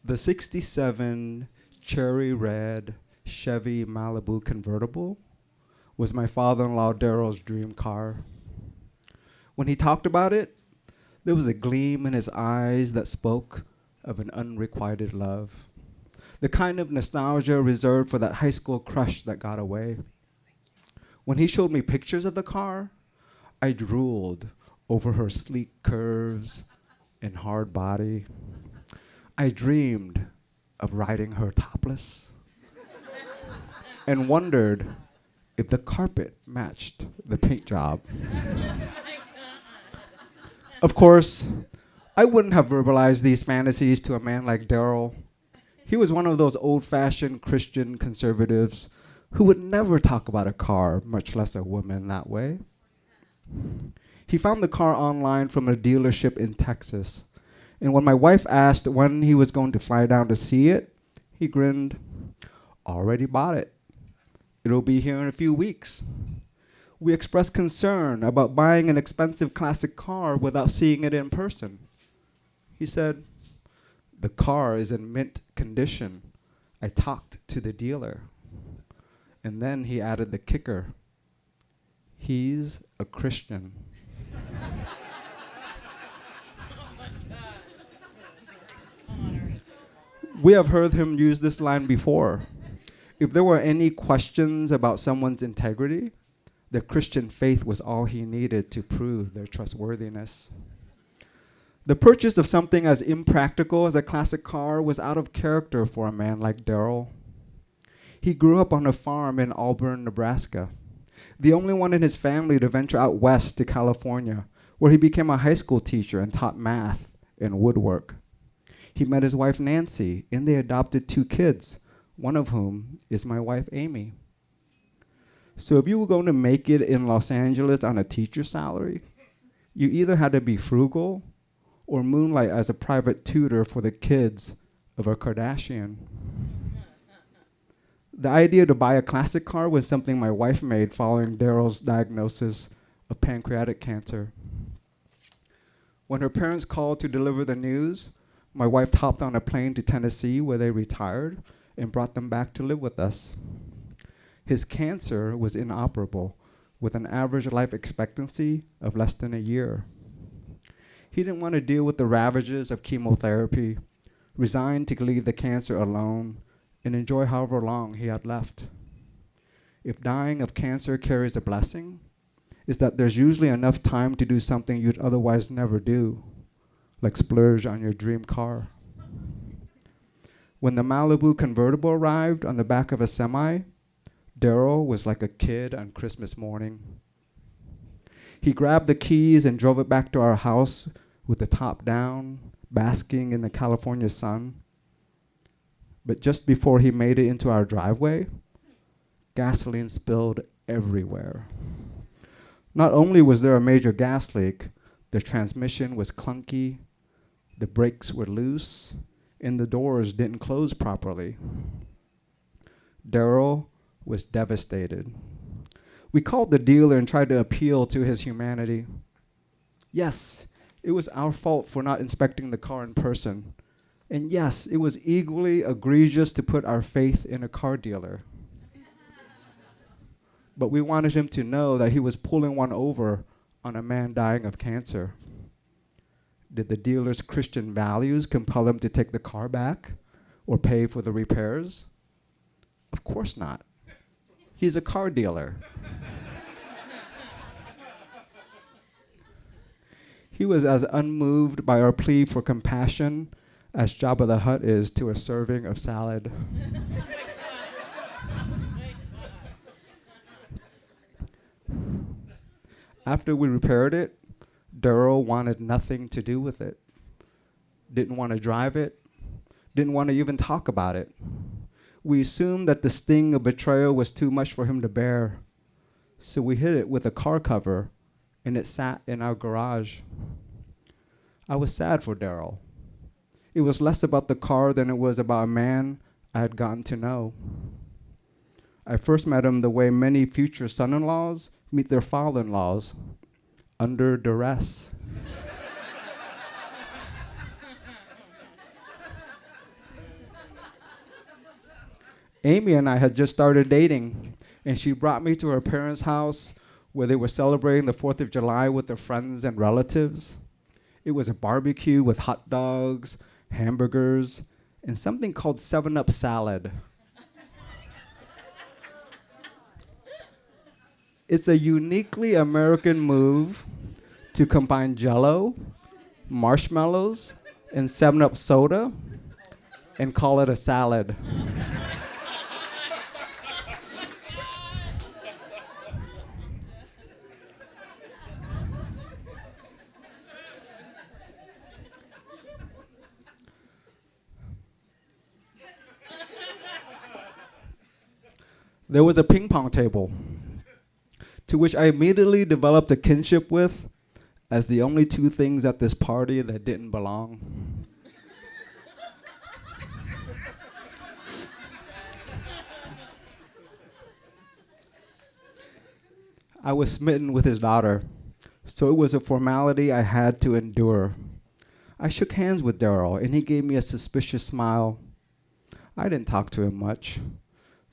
The 67 cherry red Chevy Malibu convertible was my father-in-law Daryl's dream car. When he talked about it, there was a gleam in his eyes that spoke of an unrequited love. The kind of nostalgia reserved for that high school crush that got away. When he showed me pictures of the car, I drooled over her sleek curves and hard body. I dreamed of riding her topless and wondered if the carpet matched the paint job. Of course, I wouldn't have verbalized these fantasies to a man like Daryl. He was one of those old-fashioned Christian conservatives who would never talk about a car, much less a woman, that way. He found the car online from a dealership in Texas. And when my wife asked when he was going to fly down to see it, he grinned, "Already bought it. It'll be here in a few weeks." We expressed concern about buying an expensive classic car without seeing it in person. He said, "The car is in mint condition. I talked to the dealer." And then he added the kicker. He's a Christian. We have heard him use this line before. If there were any questions about someone's integrity, their Christian faith was all he needed to prove their trustworthiness. The purchase of something as impractical as a classic car was out of character for a man like Daryl. He grew up on a farm in Auburn, Nebraska, the only one in his family to venture out west to California, where he became a high school teacher and taught math and woodwork. He met his wife Nancy, and they adopted 2 kids, one of whom is my wife Amy. So if you were going to make it in Los Angeles on a teacher's salary, you either had to be frugal or moonlight as a private tutor for the kids of a Kardashian. The idea to buy a classic car was something my wife made following Daryl's diagnosis of pancreatic cancer. When her parents called to deliver the news, my wife hopped on a plane to Tennessee where they retired and brought them back to live with us. His cancer was inoperable, with an average life expectancy of less than a year. He didn't want to deal with the ravages of chemotherapy, resigned to leave the cancer alone and enjoy however long he had left. If dying of cancer carries a blessing, it's that there's usually enough time to do something you'd otherwise never do, like splurge on your dream car. When the Malibu convertible arrived on the back of a semi, Daryl was like a kid on Christmas morning. He grabbed the keys and drove it back to our house with the top down, basking in the California sun. But just before he made it into our driveway, gasoline spilled everywhere. Not only was there a major gas leak, the transmission was clunky, the brakes were loose, and the doors didn't close properly. Daryl was devastated. We called the dealer and tried to appeal to his humanity. Yes, it was our fault for not inspecting the car in person. And yes, it was equally egregious to put our faith in a car dealer. But we wanted him to know that he was pulling one over on a man dying of cancer. Did the dealer's Christian values compel him to take the car back or pay for the repairs? Of course not. He's a car dealer. He was as unmoved by our plea for compassion as Jabba the Hutt is to a serving of salad. After we repaired it, Daryl wanted nothing to do with it. Didn't want to drive it. Didn't want to even talk about it. We assumed that the sting of betrayal was too much for him to bear. So we hid it with a car cover, and it sat in our garage. I was sad for Daryl. It was less about the car than it was about a man I had gotten to know. I first met him the way many future son-in-laws meet their father-in-laws, under duress. Amy and I had just started dating, and she brought me to her parents' house where they were celebrating the 4th of July with their friends and relatives. It was a barbecue with hot dogs, hamburgers, and something called 7-Up salad. It's a uniquely American move to combine Jell-O, marshmallows, and 7-Up soda and call it a salad. There was a ping pong table, to which I immediately developed a kinship with as the only two things at this party that didn't belong. I was smitten with his daughter, so it was a formality I had to endure. I shook hands with Daryl, and he gave me a suspicious smile. I didn't talk to him much,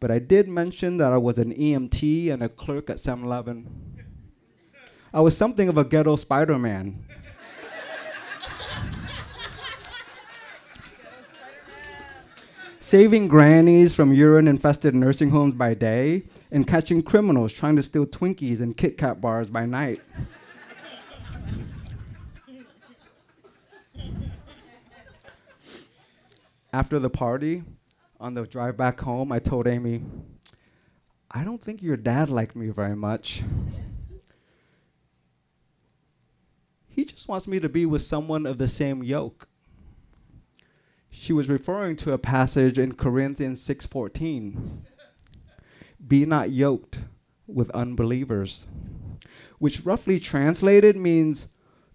but I did mention that I was an EMT and a clerk at 7-Eleven. I was something of a ghetto Spider-Man. Saving grannies from urine-infested nursing homes by day and catching criminals trying to steal Twinkies and Kit Kat bars by night. After the party, on the drive back home, I told Amy, I don't think your dad liked me very much. He just wants me to be with someone of the same yoke. She was referring to a passage in Corinthians 6:14. Be not yoked with unbelievers, which roughly translated means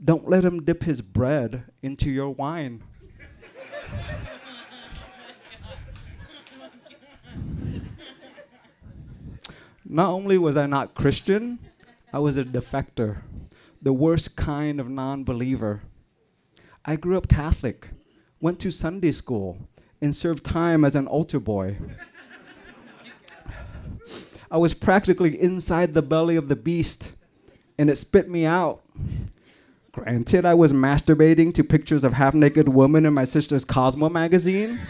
don't let him dip his bread into your wine. Not only was I not Christian, I was a defector, the worst kind of non-believer. I grew up Catholic, went to Sunday school, and served time as an altar boy. I was practically inside the belly of the beast, and it spit me out. Granted, I was masturbating to pictures of half-naked women in my sister's Cosmo magazine.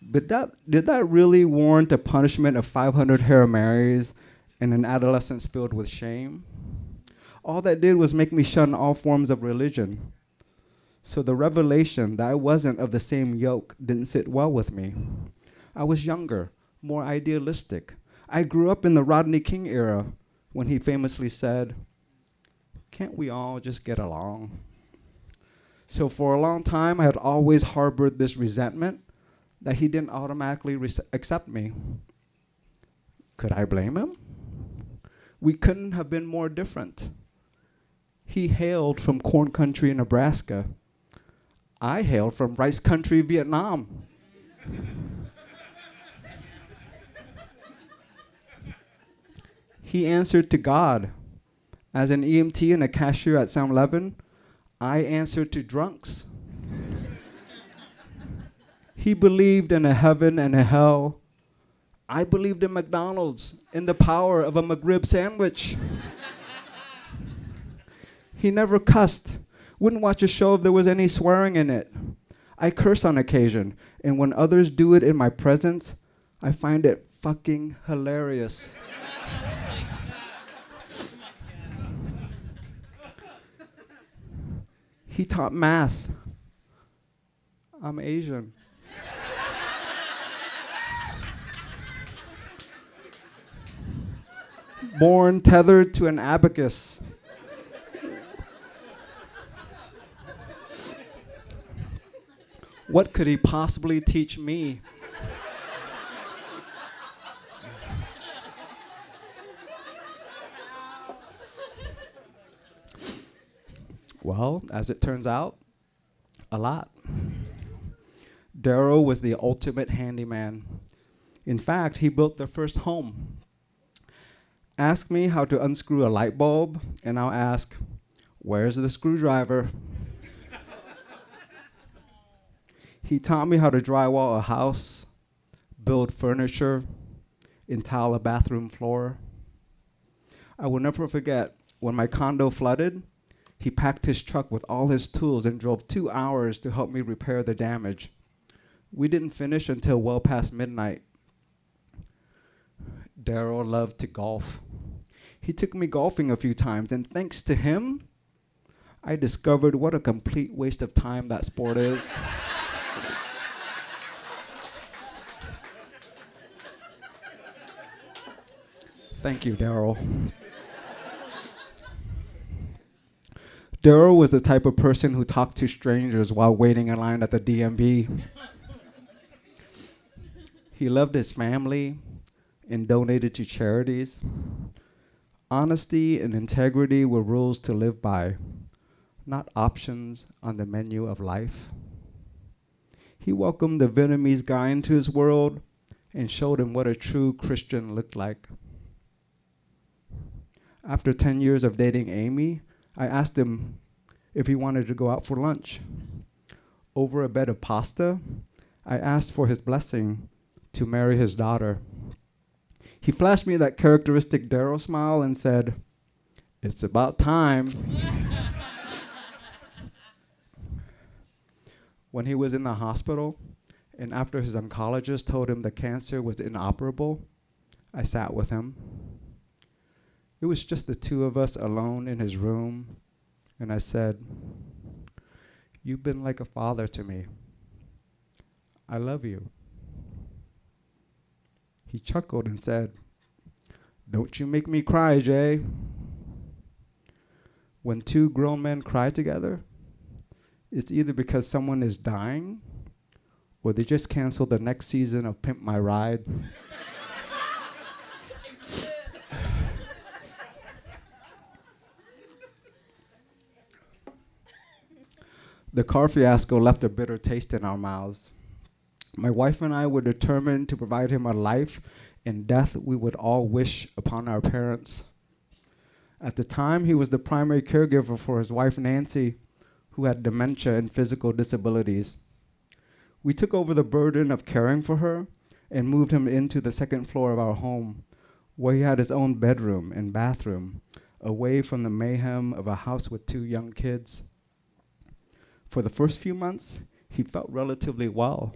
But did that really warrant a punishment of 500 Hail Marys and an adolescence filled with shame? All that did was make me shun all forms of religion. So the revelation that I wasn't of the same yoke didn't sit well with me. I was younger, more idealistic. I grew up in the Rodney King era when he famously said, "Can't we all just get along?" So for a long time, I had always harbored this resentment that he didn't automatically accept me. Could I blame him? We couldn't have been more different. He hailed from corn country, Nebraska. I hailed from rice country, Vietnam. He answered to God. As an EMT and a cashier at 7-Eleven, I answered to drunks. He believed in a heaven and a hell. I believed in McDonald's, in the power of a McRib sandwich. He never cussed, wouldn't watch a show if there was any swearing in it. I curse on occasion, and when others do it in my presence, I find it fucking hilarious. He taught math. I'm Asian. Born tethered to an abacus. What could he possibly teach me? Well, as it turns out, a lot. Darrow was the ultimate handyman. In fact, he built the first home. Ask me how to unscrew a light bulb, and I'll ask, where's the screwdriver? He taught me how to drywall a house, build furniture, and tile a bathroom floor. I will never forget when my condo flooded, he packed his truck with all his tools and drove 2 hours to help me repair the damage. We didn't finish until well past midnight. Daryl loved to golf. He took me golfing a few times, and thanks to him, I discovered what a complete waste of time that sport is. Thank you, Daryl. Daryl was the type of person who talked to strangers while waiting in line at the DMV. He loved his family and donated to charities. Honesty and integrity were rules to live by, not options on the menu of life. He welcomed the Vietnamese guy into his world and showed him what a true Christian looked like. After 10 years of dating Amy, I asked him if he wanted to go out for lunch. Over a bed of pasta, I asked for his blessing to marry his daughter. He flashed me that characteristic Daryl smile and said, "It's about time." When he was in the hospital, and after his oncologist told him the cancer was inoperable, I sat with him. It was just the two of us alone in his room, and I said, "You've been like a father to me. I love you." He chuckled and said, "Don't you make me cry, Jay." When two grown men cry together, it's either because someone is dying or they just canceled the next season of Pimp My Ride. The car fiasco left a bitter taste in our mouths. My wife and I were determined to provide him a life and death we would all wish upon our parents. At the time, he was the primary caregiver for his wife, Nancy, who had dementia and physical disabilities. We took over the burden of caring for her and moved him into the second floor of our home, where he had his own bedroom and bathroom, away from the mayhem of a house with 2 young kids. For the first few months, he felt relatively well.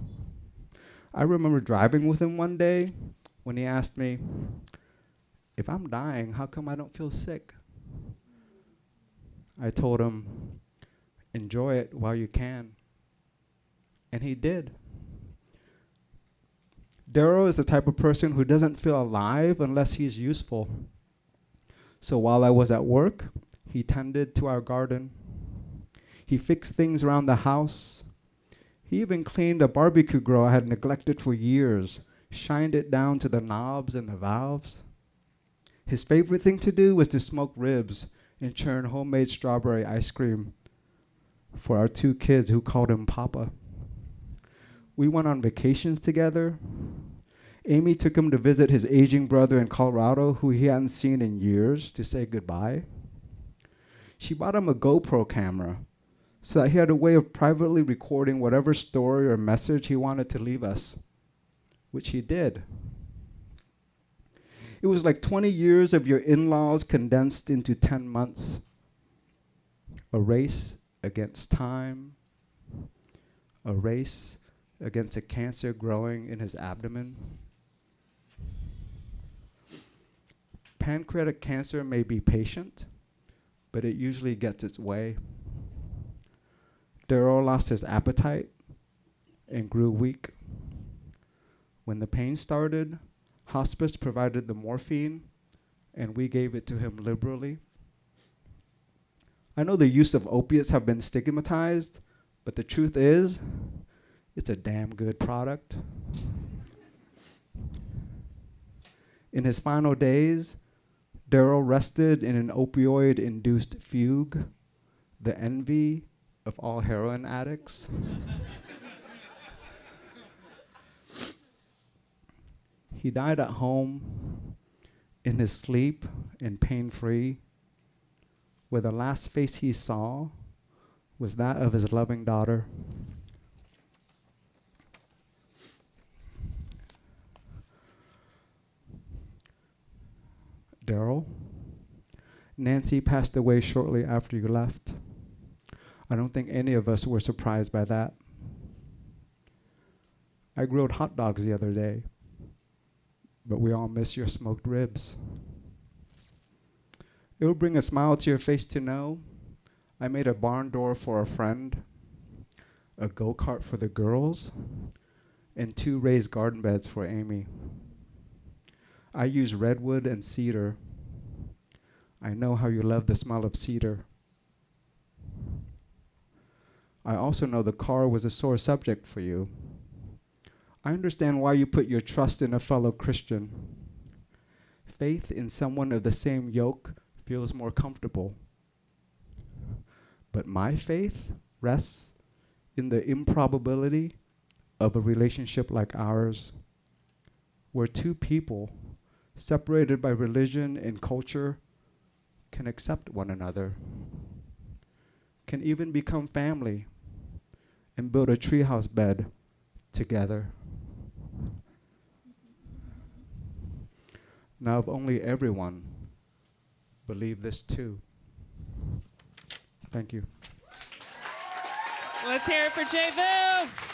I remember driving with him one day when he asked me, "If I'm dying, how come I don't feel sick?" I told him, "Enjoy it while you can." And he did. Daryl is the type of person who doesn't feel alive unless he's useful. So while I was at work, he tended to our garden. He fixed things around the house. He even cleaned a barbecue grill I had neglected for years, shined it down to the knobs and the valves. His favorite thing to do was to smoke ribs and churn homemade strawberry ice cream for our 2 kids who called him Papa. We went on vacations together. Amy took him to visit his aging brother in Colorado, who he hadn't seen in years, to say goodbye. She bought him a GoPro camera so that he had a way of privately recording whatever story or message he wanted to leave us, which he did. It was like 20 years of your in-laws condensed into 10 months. A race against time, a race against a cancer growing in his abdomen. Pancreatic cancer may be patient, but it usually gets its way. Daryl lost his appetite and grew weak. When the pain started, hospice provided the morphine, and we gave it to him liberally. I know the use of opiates have been stigmatized, but the truth is, it's a damn good product. In his final days, Daryl rested in an opioid-induced fugue, the envy of all heroin addicts. He died at home, in his sleep, and pain-free, where the last face he saw was that of his loving daughter. Daryl. Nancy passed away shortly after you left. I don't think any of us were surprised by that. I grilled hot dogs the other day, but we all miss your smoked ribs. It will bring a smile to your face to know I made a barn door for a friend, a go-kart for the girls, and 2 raised garden beds for Amy. I use redwood and cedar. I know how you love the smell of cedar. I also know the car was a sore subject for you. I understand why you put your trust in a fellow Christian. Faith in someone of the same yoke feels more comfortable. But my faith rests in the improbability of a relationship like ours, where 2 people separated by religion and culture can accept one another, can even become family and build a treehouse bed together. Now, if only everyone believed this too. Thank you. Let's hear it for J. VAMP.